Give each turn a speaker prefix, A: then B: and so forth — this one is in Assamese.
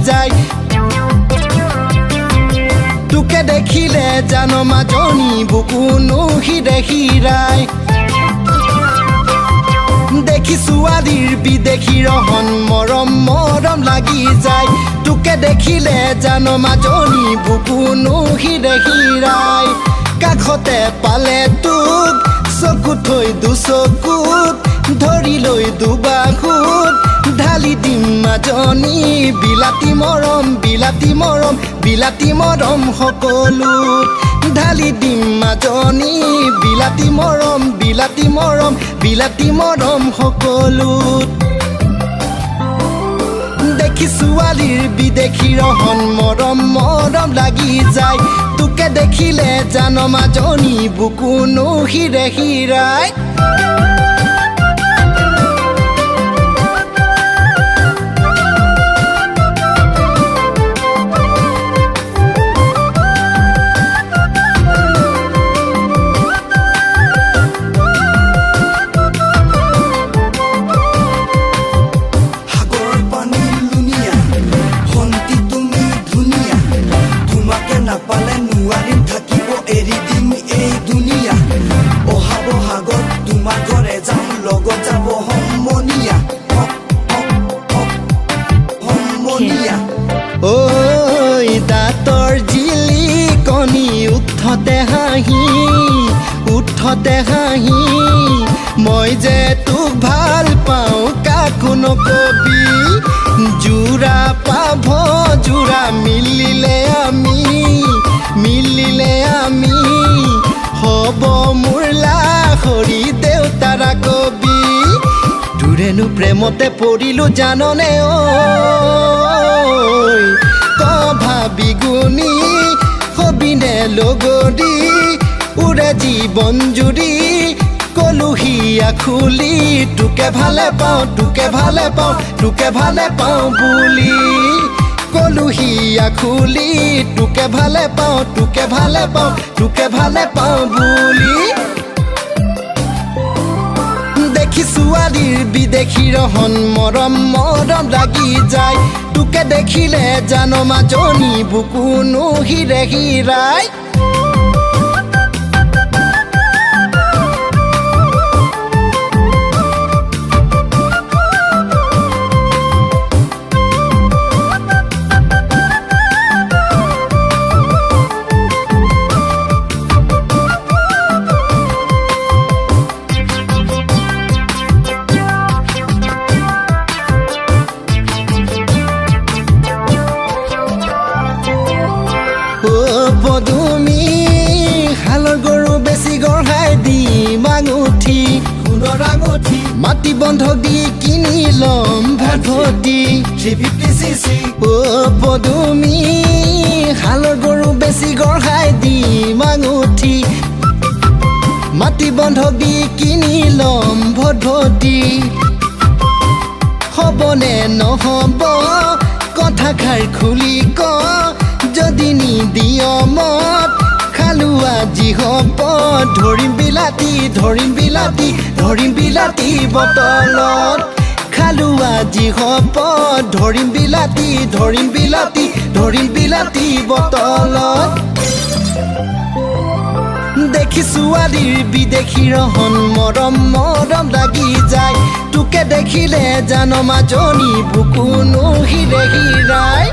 A: যায় তোকে দেখিলে জানো মাজনী বুকুনো হিৰে হিৰাই দেখি ছোৱালীৰ বিদেশী ৰহন মৰম মৰম লাগি যায় তোকে দেখিলে জানো মাজনী বুকুনো হিৰে হিৰাই কাষতে পালে তোক চকুত থৈ দুচকুত ধৰি লৈ দুবাহুত ঢালি দিম মাজনী বিলাতী মৰম বিলাতী মৰম বিলাতী মৰম সকলোত ঢালি দিম মাজনী বিলাতী মৰম বিলাতী মৰম বিলাতী মৰম সকলোত দেখি ছোৱালীৰ বিদেশী ৰহন মৰম মৰম লাগি যায় তোকে দেখিলে জানো মাজনী বুকুনো হিৰে হিৰাই
B: নাপালে নোৱাৰিম থাকিব এৰি দিম এই দুনিয়া অহাব সাগৰ তোমাৰ ঘৰে যাম লগত যাব সমনীয়া সমনীয়া
A: ঐ দাঁতৰ জিলিকনি উঠতে হাঁহি মই যে তোক ভাল পাওঁ কাকো নকবি জোৰা পাভ জোৰা মিলিলে আমি হ'ব মোৰ লাখৰি দেউতাৰা কবি তোৰেনো প্ৰেমতে পৰিলো জাননে ঐ ভাবি গুণি হবিনে লগৰী উৰে জীৱন জুৰি কলুহিয়া খুলি তোকে ভালে পাওঁ তোকে ভালে পাওঁ তোকে ভালে পাওঁ বুলি কলুহিয়া খুলি তোকে ভালে পাওঁ তোকে ভালে পাওঁ তোকে ভালে পাওঁ বুলি দেখি ছোৱালীৰ বিদেশী ৰহন মৰম মৰম লাগি যায় তোকে দেখিলে জানো মাজনী বুকুনো হিৰে হিৰাই পদুমী হালৰ গৰু বেছি গঢ়াই দি মাঙুঠি সোণৰ আঙুঠি মাটি বন্ধক দি কিনি ল'ম ভভতি
B: 350cc
A: পদুমী হালৰ গৰু বেছি গঢ়াই দি মাঙুঠি মাটি বন্ধক দি কিনি ল'ম ভভতি হ'বনে নহ'ব কথাষাৰ খুলি ক যদি নিদিয় মত খালো আজি হ'ব ধৰিম বিলাতী বটলত খালো আজি হ'ব ধৰিম বিলাতী বটলত দেখি ছোৱালীৰ বিদেশী ৰহন মৰম মৰম লাগি যায় তোকে দেখিলে জানো মাজনী বুকুনো হিৰে হিৰাই